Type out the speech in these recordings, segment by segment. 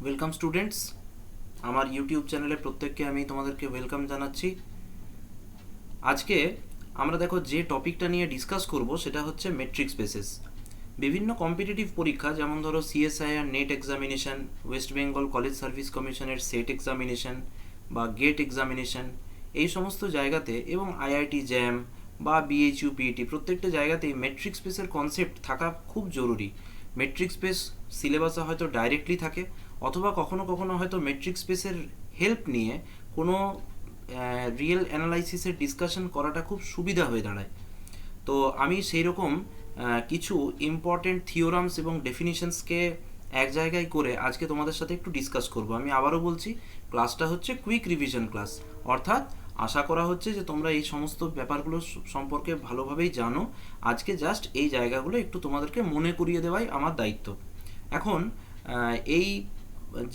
Welcome students, আমার YouTube চ্যানেলে প্রত্যেককে আমি তোমাদেরকে ওয়েলকাম জানাচ্ছি। আজকে আমরা দেখো যে টপিকটা নিয়ে ডিসকাস করব সেটা হচ্ছে মেট্রিক স্পেসেস। বিভিন্ন কম্পিটিটিভ পরীক্ষা যেমন ধরো CSIR net examination, West Bengal college service কমিশনের সেট এক্সামিনেশন বা গেট এক্সামিনেশন, এই সমস্ত জায়গাতে এবং আইআইটি জ্যাম বা বিএইচইউপিইটি প্রত্যেকটা জায়গাতেই মেট্রিক স্পেসের কনসেপ্ট থাকা খুব জরুরি। মেট্রিক স্পেস সিলেবাসে হয়তো ডাইরেক্টলি থাকে, অথবা কখনো কখনো হয়তো মেট্রিক স্পেসের হেল্প নিয়ে কোনো রিয়েল অ্যানালাইসিসের ডিসকাশন করাটা খুব সুবিধা হয়ে দাঁড়ায়। তো আমি সেই রকম কিছু ইম্পর্টেন্ট থিওরামস এবং ডেফিনিশনসকে এক জায়গায় করে আজকে তোমাদের সাথে একটু ডিসকাস করব। আমি আবারও বলছি, ক্লাসটা হচ্ছে কুইক রিভিশন ক্লাস, অর্থাৎ আশা করা হচ্ছে যে তোমরা এই সমস্ত ব্যাপারগুলো সম্পর্কে ভালোভাবেই জানো। আজকে জাস্ট এই জায়গাগুলো একটু তোমাদেরকে মনে করিয়ে দেওয়াই আমার দায়িত্ব। এখন এই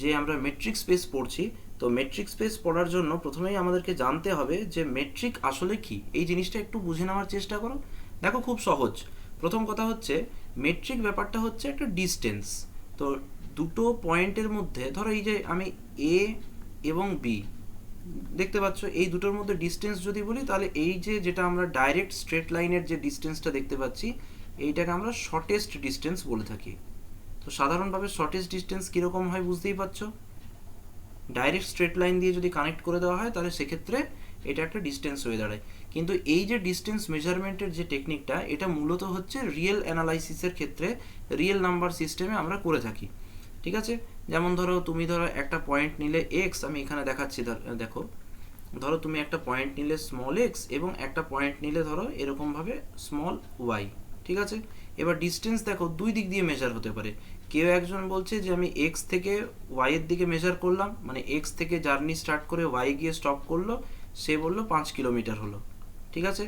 যে আমরা মেট্রিক স্পেস পড়ছি, তো মেট্রিক স্পেস পড়ার জন্য প্রথমেই আমাদেরকে জানতে হবে যে মেট্রিক আসলে কি। এই জিনিসটা একটু বুঝে নেওয়ার চেষ্টা করো। দেখো, খুব সহজ। প্রথম কথা হচ্ছে, মেট্রিক ব্যাপারটা হচ্ছে একটা ডিস্টেন্স। তো দুটো পয়েন্টের মধ্যে, ধরো এই যে আমি এ এবং বি দেখতে পাচ্ছ, এই দুটোর মধ্যে ডিস্টেন্স যদি বলি, তাহলে এই যে যেটা আমরা ডাইরেক্ট স্ট্রেট লাইনের যে ডিস্টেন্সটা দেখতে পাচ্ছি, এইটাকে আমরা শর্টেস্ট ডিস্টেন্স বলে থাকি। তো সাধারণভাবে শর্টেস্ট ডিস্টেন্স কীরকম হয় বুঝতেই পারছো। ডাইরেক্ট স্ট্রেট লাইন দিয়ে যদি কানেক্ট করে দেওয়া হয় তাহলে সেক্ষেত্রে এটা একটা ডিস্টেন্স হয়ে দাঁড়ায়। কিন্তু এই যে ডিস্টেন্স মেজারমেন্টের যে টেকনিকটা, এটা মূলত হচ্ছে রিয়েল অ্যানালাইসিসের ক্ষেত্রে রিয়েল নাম্বার সিস্টেমে আমরা করে থাকি। ঠিক আছে, যেমন ধরো তুমি ধরো একটা পয়েন্ট নিলে এক্স, আমি এখানে দেখাচ্ছি, দেখো ধরো তুমি একটা পয়েন্ট নিলে স্মল এক্স এবং একটা পয়েন্ট নিলে ধরো এরকমভাবে স্মল ওয়াই। ঠিক আছে, এবার ডিস্টেন্স দেখো দুই দিক দিয়ে মেজার হতে পারে। কেউ একজন বলছে যে আমি এক্স থেকে ওয়াই এর দিকে মেজার করলাম, মানে এক্স থেকে জার্নি স্টার্ট করে ওয়াই গিয়ে স্টপ করলো, সে বললো 5 কিলোমিটার হলো। ঠিক আছে,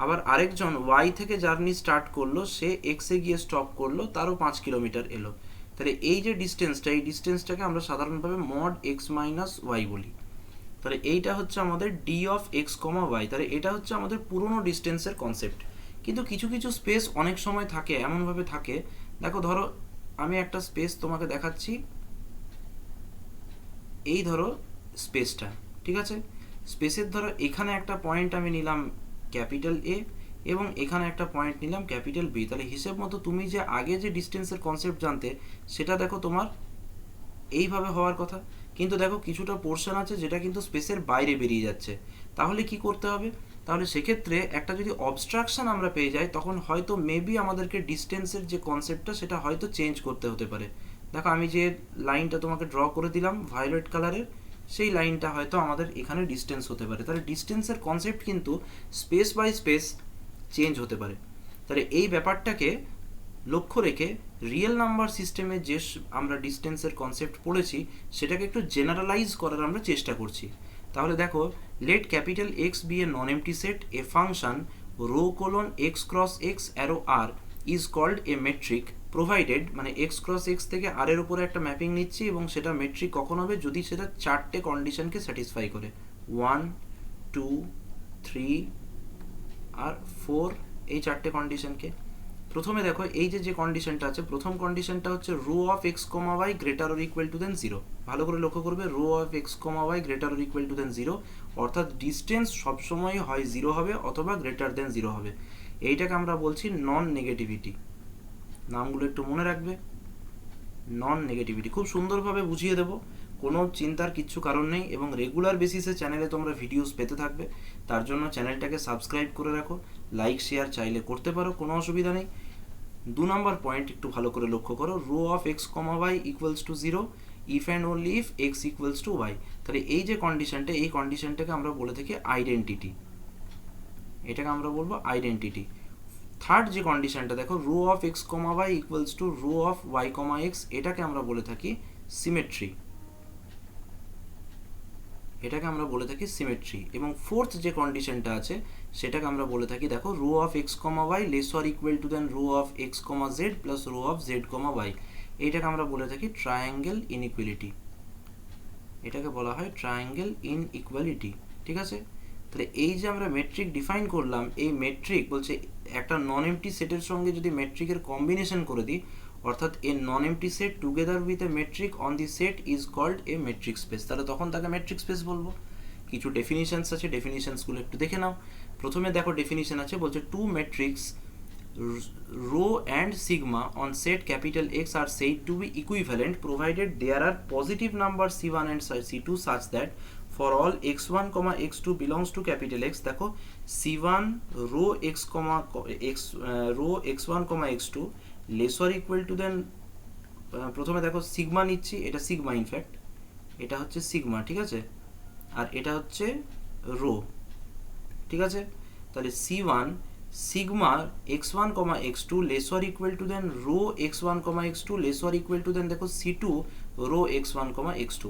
আবার আরেকজন ওয়াই থেকে জার্নি স্টার্ট করলো, সে এক্সে গিয়ে স্টপ করলো, তারও 5 কিলোমিটার এলো। তাহলে এই যে ডিস্টেন্সটা, এই ডিস্টেন্সটাকে আমরা সাধারণভাবে মড এক্স মাইনাস ওয়াই বলি। তাহলে এইটা হচ্ছে আমাদের d of x comma y. তাহলে এটা হচ্ছে আমাদের পুরনো ডিস্টেন্সের কনসেপ্ট। কিন্তু কিছু কিছু স্পেস অনেক সময় থাকে, এমনভাবে থাকে, দেখো ধরো আমি একটা স্পেস তোমাকে দেখাচ্ছি, এই ধরো স্পেসটা। ঠিক আছে, স্পেসের ধরো এখানে একটা পয়েন্ট আমি নিলাম ক্যাপিটাল এ এবং এখানে একটা পয়েন্ট নিলাম ক্যাপিটাল বি। তাহলে হিসেব মতো তুমি যে আগে যে ডিস্টেন্সের কনসেপ্ট জানতে, সেটা দেখো তোমার এইভাবে হওয়ার কথা। কিন্তু দেখো কিছুটা পোর্শন আছে যেটা কিন্তু স্পেসের বাইরে বেরিয়ে যাচ্ছে। তাহলে কি করতে হবে? তাহলে সেক্ষেত্রে একটা যদি অবস্ট্রাকশন আমরা পেয়ে যাই, তখন হয়তো মেবি আমাদেরকে ডিস্টেন্সের যে কনসেপ্টটা সেটা হয়তো চেঞ্জ করতে হতে পারে। দেখো আমি যে লাইনটা তোমাকে ড্র করে দিলাম ভায়োলেট কালারের, সেই লাইনটা হয়তো আমাদের এখানে ডিস্টেন্স হতে পারে। তাহলে ডিস্টেন্সের কনসেপ্ট কিন্তু স্পেস বাই স্পেস চেঞ্জ হতে পারে। তাহলে এই ব্যাপারটাকে লক্ষ্য রেখে রিয়েল নাম্বার সিস্টেমে যে আমরা ডিস্টেন্সের কনসেপ্ট পড়েছি, সেটাকে একটু জেনারেলাইজ করার আমরা চেষ্টা করছি। তাহলে দেখো, let capital X be a non empty set, a function rho colon x cross x arrow R is called a metric provided, মানে এক্স ক্রস এক্স থেকে আর এর উপরে একটা ম্যাপিং নিচ্ছি এবং সেটা মেট্রিক কখন হবে? যদি সেটা চারটে কন্ডিশনকে স্যাটিসফাই করে, 1 2 3 আর 4, এই চারটে কন্ডিশনকে। প্রথমে দেখো এই যে কন্ডিশনটা আছে, প্রথম কন্ডিশনটা হচ্ছে rho of x comma Y greater or equal to than 0। ভালো করে লক্ষ্য করবে, rho of x comma Y greater or equal to than 0, অর্থাৎ ডিস্টেন্স সবসময় হয় 0 হবে অথবা গ্রেটার দেন 0 হবে। এইটাকে আমরা বলছি নন নেগেটিভিটি। নামগুলো একটু মনে রাখবে, নন নেগেটিভিটি। খুব সুন্দরভাবে বুঝিয়ে দেবো, কোনো চিন্তার কিচ্ছু কারণ নেই, এবং রেগুলার বেসিসে চ্যানেলে তোমরা ভিডিওস পেতে থাকবে। তার জন্য চ্যানেলটাকে সাবস্ক্রাইব করে রাখো, লাইক শেয়ার চাইলে করতে পারো, কোনো অসুবিধা নেই। 2 নম্বর পয়েন্ট একটু ভালো করে লক্ষ্য করো, rho of x comma y equals to 0 if and only if x equals to y. তাহলে এই যে কন্ডিশনটা, এই কন্ডিশনটাকে আমরা বলে থাকি আইডেন্টিটি, এটাকে আমরা বলবো আইডেন্টিটি। থার্ড যে কন্ডিশনটা দেখো, rho of x comma y equals to rho of y comma x, এটাকে আমরা বলে থাকি সিমেট্রি, এটাকে আমরা বলে থাকি সিমেট্রি। এবং ফোর্থ যে কন্ডিশনটা আছে, সেটাকে আমরা বলে থাকি, দেখো, rho of x comma y less or equal to than rho of x comma z plus rho of z comma y. এইটাকে আমরা বলে থাকি ট্রায়াঙ্গেল ইনইকুয়ালিটি, এটাকে বলা হয় ট্রায়াঙ্গেল ইনইকুয়ালিটি। ঠিক আছে, তাহলে এই যে আমরা মেট্রিক ডিফাইন করলাম, এই মেট্রিক বলছে একটা নন এমটি সেটের সঙ্গে যদি মেট্রিকের কম্বিনেশন করে দিই, অর্থাৎ a non empty set together with a metric on the set is called a metric space. তাহলে তখন তাকে মেট্রিক স্পেস বলবো। কিছু ডেফিনিশনস আছে, ডেফিনিশনসগুলো একটু দেখে নাও। প্রথমে দেখো ডেফিনিশন আছে, বলছে two metrics rho and sigma on set capital X are said to be equivalent provided there are positive numbers c1 and c2 such that for all x1, x2 belongs to capital X, দেখো c1 rho x, rho x1, x2 less or equal to then প্রথমে দেখো sigma নিচ্ছি, এটা sigma, in fact এটা হচ্ছে sigma, ঠিক আছে, আর এটা হচ্ছে রো, ঠিক আছে। তাহলে c1 sigma x1, x2 less or equal to then rho x1, x2 less or equal to then দেখো c2 rho x1, x2,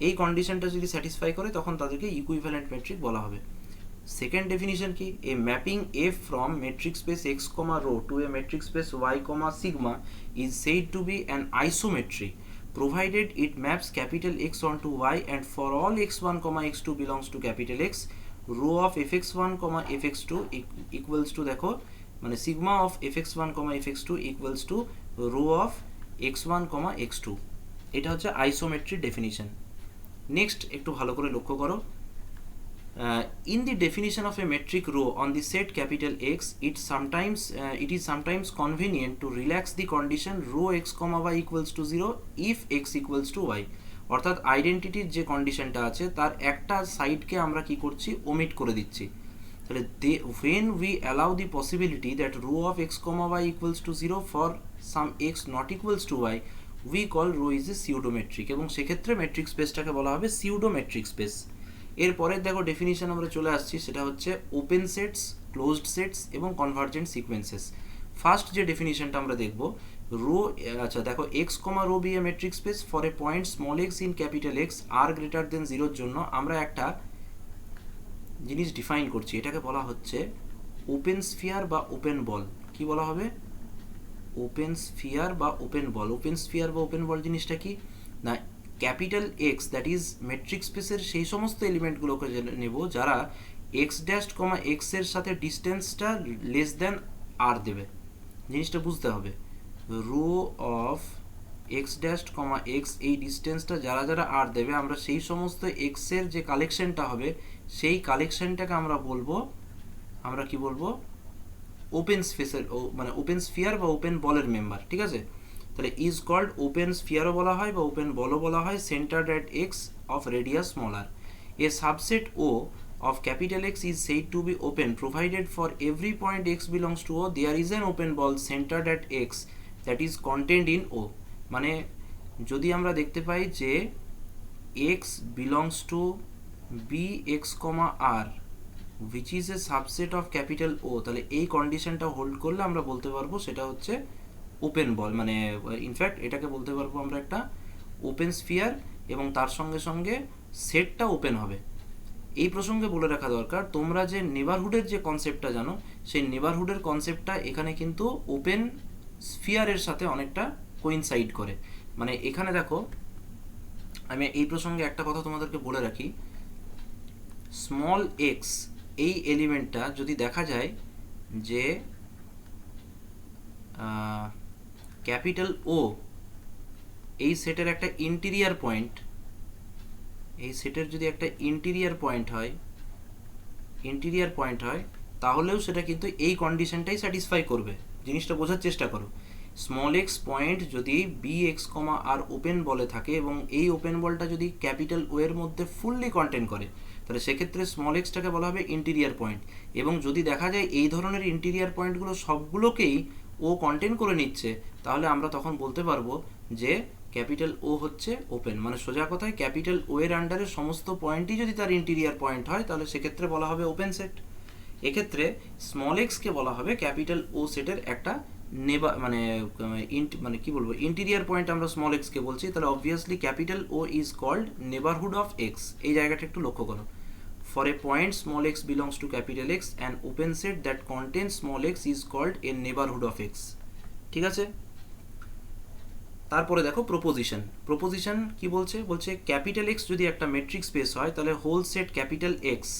এই কন্ডিশনটা যদি স্যাটিসফাই করে তখন তাদেরকে ইকুইভ্যালেন্ট মেট্রিক বলা হবে। সেকেন্ড ডেফিনিশন কি, এ mapping f from metric space x, rho to a metric space y, sigma is said to be an isometry provided it maps capital X onto y and for all x1, x2 belongs to capital X, rho of fx1, fx2 equals to দেখো মানে sigma of fx1, fx2 equals to rho of x1, x2। এটা হচ্ছে isometric definition. Next একটু ভালো করে লক্ষ্য করো, in the definition of a metric row on the set capital X, it is sometimes convenient to relax the condition rho x, y equals to 0 if x equals to y, অর্থাৎ আইডেন্টিটির যে কন্ডিশনটা আছে তার একটা সাইডকে আমরা কি করছি, ওমিট করে দিচ্ছি। তাহলে when we allow the possibility that rho of x, y equals to 0 for some x not equals to y, we call rho is a pseudo metric, এবং সেক্ষেত্রে মেট্রিক স্পেসটাকে বলা হবে pseudo metric space। এরপরে দেখো definition আমরা চলে আসছি, সেটা হচ্ছে ওপেন সেটস, ক্লোজড সেটস এবং কনভার্জেন্ট সিকোয়েন্সেস। ফার্স্ট যে ডেফিনিশনটা আমরা দেখব, রো, আচ্ছা দেখো X, rho be a metric space for a point small x in capital X R greater than 0-র জন্য আমরা একটা জিনিস ডিফাইন করছি, এটাকে বলা হচ্ছে ওপেন স্ফিয়ার বা ওপেন বল। কি বলা হবে? ওপেন স্ফিয়ার বা ওপেন বল। ওপেন স্ফিয়ার বা ওপেন বল জিনিসটা কি না, capital X that is metric স্পেসের সেই সমস্ত এলিমেন্টগুলোকে নেব যারা এক্স ড্যাশ, এক্স এর সাথে ডিস্টেন্সটা লেস দেন আর দেবে। জিনিসটা বুঝতে হবে, rho of x dash, x এই ডিস্টেন্সটা যারা যারা আর দেবে, আমরা সেই সমস্ত এক্সের যে কালেকশনটা হবে সেই কালেকশনটাকে আমরা বলবো, আমরা কি বলবো, ওপেন স্পেসের, মানে ওপেন স্ফিয়ার বা ওপেন বলের মেম্বার, ঠিক আছে। তাহলে ইজ কল্ড ওপেন স্ফিয়ারও বলা হয় বা ওপেন বলও বলা হয়, centered at x of radius smaller. A subset O of capital X is said to be open provided for every point x belongs to O there is an open ball centered at x that is contained in O। মানে যদি আমরা দেখতে পাই যে x belongs to b x, r which is a subset of capital O, তাহলে এই কন্ডিশনটা hold করলে আমরা বলতে পারবো সেটা হচ্ছে ওপেন বল, মানে ইনফ্যাক্ট এটাকে বলতে পারবো আমরা একটা ওপেন স্ফিয়ার, এবং তার সঙ্গে সঙ্গে সেটটা ওপেন হবে। এই প্রসঙ্গে বলে রাখা দরকার, তোমরা যে নেবারহুডের যে কনসেপ্টটা জানো, সেই নেবারহুডের কনসেপ্টটা এখানে কিন্তু ওপেন স্ফিয়ারের সাথে অনেকটা কোইনসাইড করে। মানে এখানে দেখো, আমি এই প্রসঙ্গে একটা কথা তোমাদেরকে বলে রাখি, স্মল এক্স এই এলিমেন্টটা যদি দেখা যায় যে ক্যাপিটাল ও এই সেটের একটা ইন্টিরিয়ার পয়েন্ট, এই সেটের যদি একটা ইন্টিরিয়ার পয়েন্ট হয় তাহলেও সেটা কিন্তু এই কন্ডিশনটাই স্যাটিসফাই করবে। জিনিসটা বোঝার চেষ্টা করো, স্মল এক্স পয়েন্ট যদি বি এক্স, আর ওপেন বলে থাকে এবং এই ওপেন বলটা যদি ক্যাপিটাল ও এর মধ্যে ফুললি কন্টেন করে, তাহলে সেক্ষেত্রে স্মল এক্সটাকে বলা হবে ইন্টিরিয়ার পয়েন্ট। এবং যদি দেখা যায় এই ধরনের ইন্টিরিয়ার পয়েন্টগুলো সবগুলোকেই ও কন্টেন করে নিচ্ছে, তাহলে আমরা তখন বলতে পারবো যে ক্যাপিটাল ও হচ্ছে ওপেন। মানে সোজা কথায় ক্যাপিটাল ও এর আন্ডারে সমস্ত পয়েন্টই যদি তার ইন্টিরিয়ার পয়েন্ট হয়, তাহলে সেক্ষেত্রে বলা হবে ওপেন সেট। এক্ষেত্রে স্মল এক্সকে বলা হবে ক্যাপিটাল ও সেটের একটা মানে কি বলবো, ইন্টিরিয়ার পয়েন্ট আমরা স্মল এক্সকে বলছি, তাহলে obviously capital O is called neighbourhood of x. এই জায়গাটা একটু লক্ষ্য করো, for a point small x belongs to capital X and open set that contains small x is called a neighbourhood of x, ঠিক আছে। তারপরে দেখো প্রপোজিশন কি বলছে, ক্যাপিটাল এক্স যদি একটা মেট্রিক স্পেস হয়, তাহলে whole set capital X,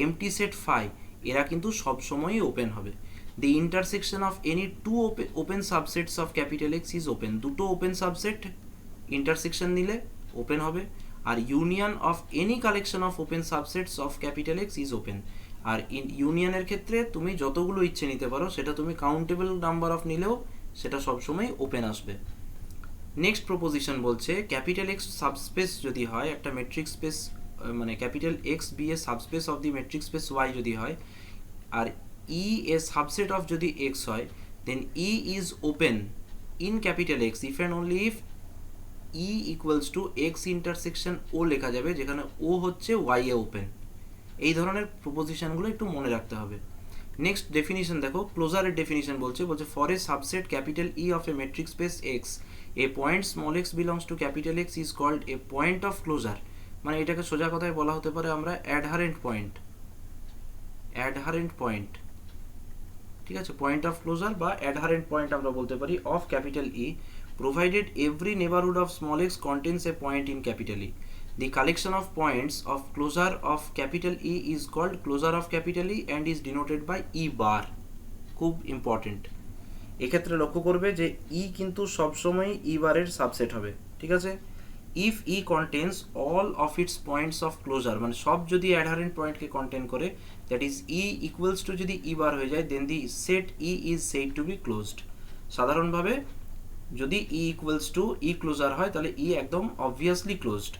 empty set phi, এরা কিন্তু সবসময়ই ওপেন হবে। the intersection of any two open subsets of capital X is open. দুটো open subset intersection নিলে open হবে, আর union of any collection of open subsets of capital X is open. আর ইউনিয়নের ক্ষেত্রে তুমি যতগুলো ইচ্ছে নিতে পারো, সেটা তুমি কাউন্টেবল নাম্বার অফ নিলেও সেটা সবসময় ওপেন আসবে। নেক্সট প্রপোজিশন বলছে ক্যাপিটাল এক্স সাবস্পেস যদি হয়, একটা মেট্রিক স্পেস মানে capital X be a subspace of the metric space Y যদি হয়, আর ই এ সাবসেট অফ যদি এক্স হয়, then E is open in capital X if and only if E equals to X intersection O লেখা যাবে, যেখানে ও হচ্ছে Y A open. এই ধরনের প্রপোজিশনগুলো একটু মনে রাখতে হবে। নেক্সট ডেফিনিশন দেখো, ক্লোজারের ডেফিনিশন বলছে for a subset capital E of a metric space X a point small x belongs to capital X is called a point of closure. মানে এটাকে সোজা কথায় বলা হতে পারে আমরা অ্যাডহারেন্ট পয়েন্ট, অ্যাডহারেন্ট পয়েন্ট, ঠিক আছে, পয়েন্ট অফ ক্লোজার বা অ্যাডহারেন্ট পয়েন্ট আমরা বলতে পারি of capital E, provided every neighborhood of small x contains a point in capital E. The collection of points of closure of capital E is called closure of capital E and is denoted by E bar. খুব important, এক্ষেত্রে লক্ষ্য করবে যে ই কিন্তু সবসময় ই বারের subset হবে, ঠিক আছে। If E contains all of its points of closure, মানে সব যদি অ্যাডহারেন্ট পয়েন্টকে কন্টেন করে, that is E equals to যদি ই বার হয়ে যায়, then the set E is said to be closed. সাধারণভাবে যদি E equals to E closure হয়, তাহলে ই একদম obviously closed.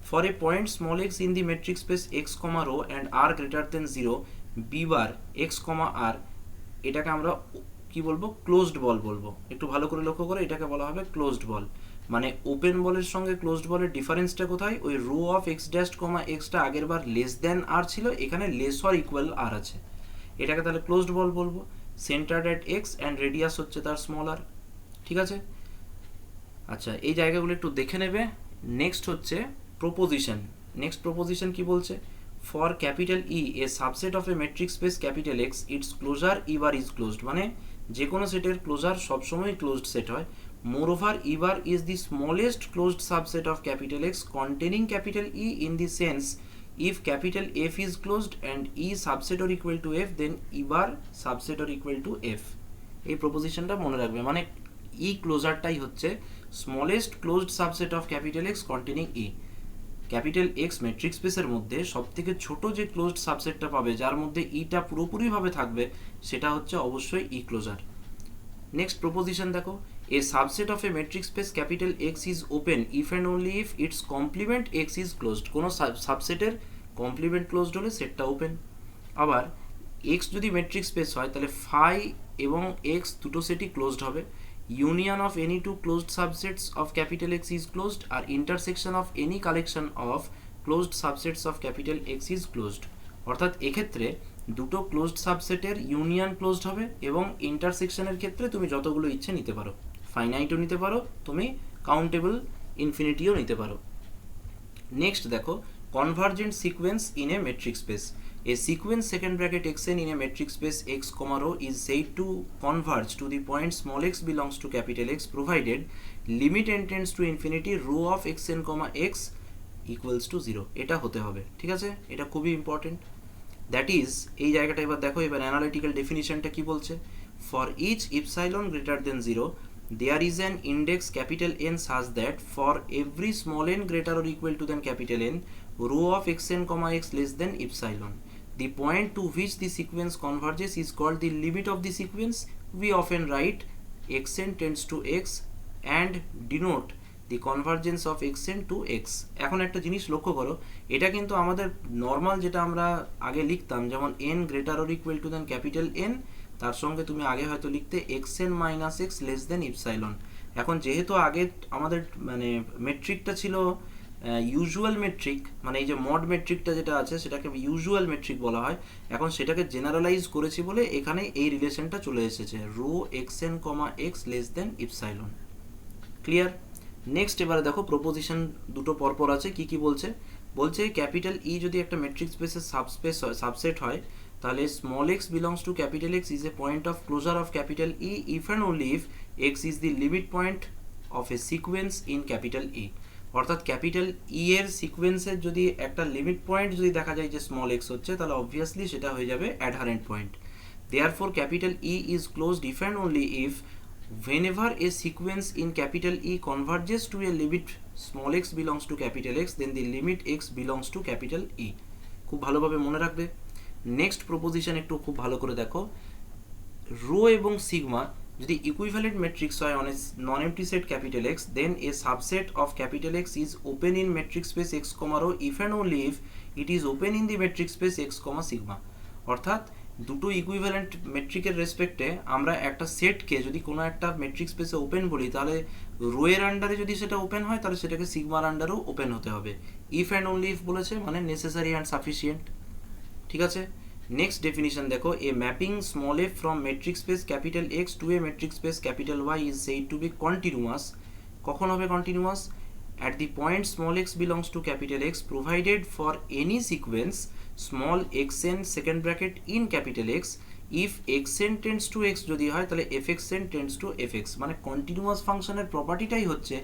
For a point small x in the metric space X comma rho and R greater than 0 B bar x কমা আর, এটাকে আমরা কি বলবো, closed বল বলবো। একটু ভালো করে লক্ষ্য করে, এটাকে বলা হবে ক্লোজড বল। মানে ওপেন বলের সঙ্গে ক্লোজড বলের ডিফারেন্সটা কোথায়, ওই rho of x dash comma এক্সটা আগের বার লেস দেন আর ছিল, এখানে লেস অর ইকুয়াল আর আছে, এটাকে তাহলে ক্লোজড বল বলবো। Centred at x and radius হচ্ছে তার স্মল আর, ঠিক আছে। আচ্ছা, এই জায়গাগুলো একটু দেখে নেবে। নেক্সট হচ্ছে প্রপোজিশন। নেক্সট প্রপোজিশন কি বলছে, for capital E a subset of a metric space capital X its closure E bar is closed. মানে যে কোনো সেটের ক্লোজার সবসময় ক্লোজড সেট হয়। Moreover E bar is the smallest closed subset of capital X containing capital E in the sense if capital F is closed and E subset or equal to F, then E bar subset or equal to F. এই প্রপোজিশনটা মনে রাখবে, মানে ই ক্লোজারটাই হচ্ছে smallest closed subset of capital X containing E. Capital x metric স্পেসের মধ্যে সবথেকে ছোট যে ক্লোজড সাবসেটটা পাবে, যার মধ্যে ইটা পুরোপুরিভাবে থাকবে, সেটা হচ্ছে অবশ্যই ই ক্লোজার। নেক্সট প্রপোজিশন দেখো, a subset of a metric space capital X is open if and only if its complement X is closed. কোনো সাবসেটের কমপ্লিমেন্ট ক্লোজড হলে সেটটা ওপেন। আবার এক্স যদি মেট্রিক স্পেস হয়, তাহলে ফাই এবং এক্স দুটো সেটই ক্লোজড হবে। Union of any two closed subsets of capital X is closed, আর intersection of any collection of closed subsets of capital X is closed. অর্থাৎ এক্ষেত্রে দুটো ক্লোজড সাবসেটের ইউনিয়ন ক্লোজড হবে, এবং ইন্টারসেকশনের ক্ষেত্রে তুমি যতগুলো ইচ্ছে নিতে পারো, ফাইনাইটও নিতে পারো, তুমি কাউন্টেবল ইনফিনিটিও নিতে পারো। নেক্সট দেখো, convergent sequence in a metric space. A sequence second bracket xn in a metric space x comma rho is said to converge to the point small x belongs to capital X provided limit n tends to infinity rho of xn comma x equals to 0. এটা হতে হবে, ঠিক আছে, এটা খুবই important. That is, এই জায়গাটা এবার দেখো, এবার অ্যানালিটিক্যাল ডেফিনিশনটা কি বলছে। For each epsilon greater than 0 there is an index capital N such that for every small n greater or equal to than capital N rho of xn comma x less than epsilon. The point to which the sequence converges is called the limit of the sequence. We often write xn tends to x and denote the convergence of xn to x. এখন একটা জিনিস লক্ষ্য করো, এটা কিন্তু আমাদের normal যেটা আমরা আগে লিখতাম, যেমন n greater or equal to than capital N, তার সঙ্গে তুমি আগে হয়তো লিখতে xn minus x less than epsilon। এখন যেহেতু আগে আমাদের মানে মেট্রিকটা ছিল ইউজুয়াল মেট্রিক, মানে এই যে মড মেট্রিকটা যেটা আছে সেটাকে ইউজুয়াল মেট্রিক বলা হয়, এখন সেটাকে জেনারেলাইজ করেছি বলে এখানে এই রিলেশনটা চলে এসেছে, রো xn কমা x less than epsilon. Clear? Next এবারে দেখো, প্রপোজিশন দুটো পরপর আছে, কি কি বলছে। বলছে ক্যাপিটাল ই যদি একটা মেট্রিক স্পেসের সাবসেট হয়, তাহলে small x belongs to capital X is a point of closure of capital E if and only if x is the limit point of a sequence in capital E. অর্থাৎ capital ই এর সিকোয়েন্সের যদি একটা limit point যদি দেখা যায় যে small x হচ্ছে, তাহলে অবভিয়াসলি সেটা হয়ে যাবে অ্যাডহারেন্ট point. Therefore capital E is closed if and only if whenever a sequence in capital E converges to a limit small x belongs to capital X, then the limit x belongs to capital E. খুব ভালোভাবে মনে রাখবে। Next proposition একটু খুব ভালো করে দেখো, rho এবং সিগমা যদি ইকুইভ্যালেন্ট ম্যাট্রিক্স হয় on a non empty set capital X, then a subset of capital X is open in metric space X comma rho if and only if it is open in the metric space X comma sigma. অর্থাৎ দুটো equivalent মেট্রিকের রেসপেক্টে আমরা একটা সেটকে যদি কোনো একটা metric স্পেসে open বলি, তাহলে রো এর আন্ডারে যদি সেটা ওপেন হয় তাহলে সেটাকে সিগমার আন্ডারেও ওপেন হতে হবে। ইফ অ্যান্ড ওনলি ইফ বলেছে, মানে নেসেসারি অ্যান্ড সাফিসিয়েন্ট। ঠিক আছে, নেক্সট ডেফিনিশন দেখো, a mapping small f from metric space capital X to a metric space capital Y is said to be continuous. কখন হবে continuous? at the point small x belongs to capital X provided for any sequence small xn second bracket in capital X if xn tends to x যদি হয় তাহলে fxn tends to fx। মানে continuous ফাংশনের প্রপার্টিটাই হচ্ছে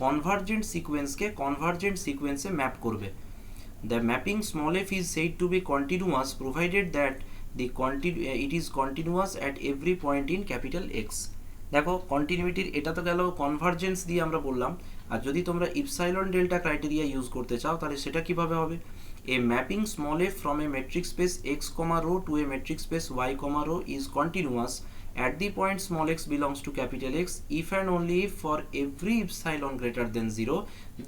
convergent সিকোয়েন্সকে convergent সিকোয়েন্সে map করবে। The mapping small f is said to be continuous provided that it is continuous at every point in capital X। দেখো কন্টিনিউইটির এটা তো গেল কনভার্জেন্স দিয়ে আমরা বললাম, আর যদি তোমরা ইপসাইলন ডেল্টা ক্রাইটেরিয়া ইউজ করতে চাও তাহলে সেটা কিভাবে হবে? A mapping small f from a metric space X comma rho to a metric space Y comma rho is continuous at the point small x belongs to capital X if and only if for every epsilon greater than 0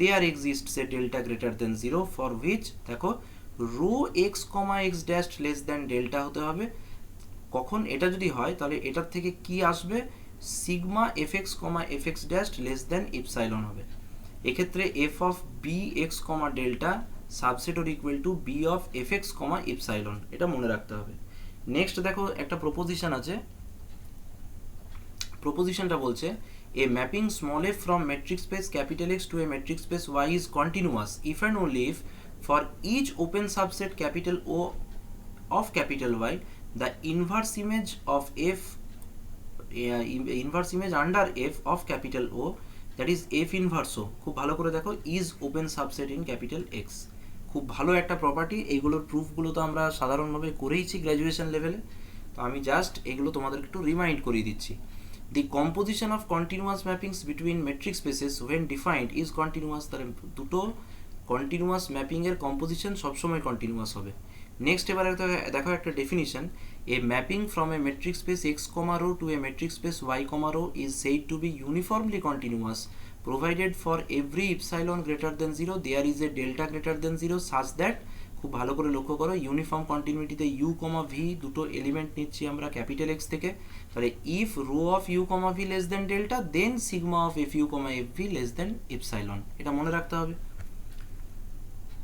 there exists a delta greater than 0 for which দেখো rho x comma x dash less than delta হতে হবে। কখন এটা যদি হয় তাহলে এটার থেকে কি আসবে? Sigma fx comma fx dash less than epsilon হবে। এক্ষেত্রে f of bx comma delta subset or equal to b of fx comma epsilon, এটা মনে রাখতে হবে। নেক্সট দেখো একটা প্রপোজিশন আছে, প্রপোজিশনটা বলছে a mapping small f from metric space capital X to a metric space Y is continuous if and only if for each open subset capital O of capital Y the inverse image of f inverse image under f of capital O that is f inverse O, খুব ভালো করে দেখো, is open subset in capital X. খুব ভালো একটা property, এইগুলোর প্রুফগুলো তো আমরা সাধারণভাবে করেইছি গ্র্যাজুয়েশন লেভেলে, তো আমি জাস্ট এগুলো তোমাদেরকে একটু রিমাইন্ড করিয়ে দিচ্ছি। The composition of continuous mappings between metric spaces when defined is continuous। তাহলে দুটো কন্টিনিউয়াস ম্যাপিং এর কম্পোজিশন সবসময় কন্টিনিউয়াস হবে। নেক্সট এবারে দেখো একটা definition, a mapping from a metric space X comma rho to a metric space Y comma rho is said to be uniformly continuous provided for every epsilon greater than 0 there is a delta greater than 0 such that, খুব ভালো করে লক্ষ্য করো, uniform কন্টিনিউটিতে u comma v দুটো element নিচ্ছি আমরা capital X থেকে, তাহলে if rho of u comma v less than delta then sigma of f u comma f v less than epsilon, এটা মনে রাখতে হবে।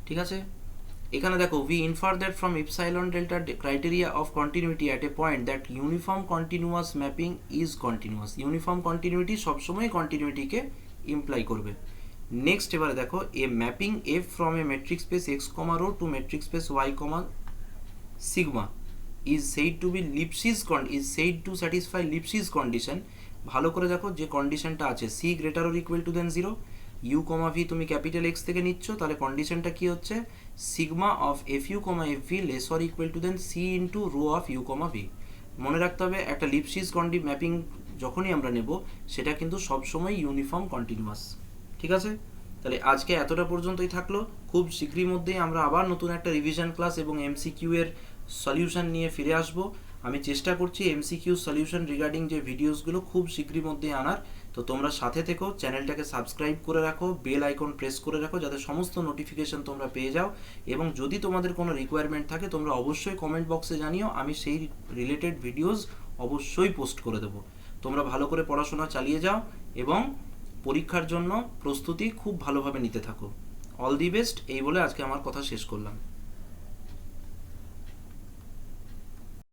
ঠিক আছে, এখানে দেখো we infer that from epsilon delta criteria of continuity at a point that uniform continuous mapping is continuous। Uniform continuity সবসময় কন্টিনিউটিকে ইমপ্লাই করবে। নেক্সট এবারে দেখো, a mapping f from a metric space X comma rho to metric space Y comma sigma is said to be Lipschitz is said to satisfy Lipschitz condition. ভালো করে দেখো যে কন্ডিশনটা আছে, C greater or equal to than 0, u comma v তুমি capital X থেকে নিচ্ছ, তাহলে কন্ডিশনটা কি হচ্ছে? Sigma of f u comma f v less or equal to than c into rho of u comma v. মনে রাখতে হবে একটা লিপসিস ম্যাপিং যখনই আমরা নেব সেটা কিন্তু সবসময় ইউনিফর্ম কন্টিনিউয়াস। ঠিক আছে, তাহলে আজকে এতটা পর্যন্তই থাকলো। খুব শীঘ্রই মধ্যেই আমরা আবার নতুন একটা রিভিশন ক্লাস এবং এমসিকিউ এর সলিউশন নিয়ে ফিরে আসব। আমি চেষ্টা করছি এমসিকিউ সলিউশন রিগার্ডিং যে ভিডিওসগুলো খুব শীঘ্রই মধ্যেই আনার, তো তোমরা সাথে থেকো, চ্যানেলটাকে সাবস্ক্রাইব করে রাখো, বেল আইকন প্রেস করে রাখো যাতে সমস্ত নোটিফিকেশন তোমরা পেয়ে যাও, এবং যদি তোমাদের কোনো রিকোয়ারমেন্ট থাকে তোমরা অবশ্যই কমেন্ট বক্সে জানিও, আমি সেই রিলেটেড ভিডিওস অবশ্যই পোস্ট করে দেবো। তোমরা ভালো করে পড়াশোনা চালিয়ে যাও এবং পরীক্ষার জন্য প্রস্তুতি খুব ভালোভাবে নিতে থাকো। অল দি বেস্ট, এই বলে আজকে আমার কথা শেষ করলাম।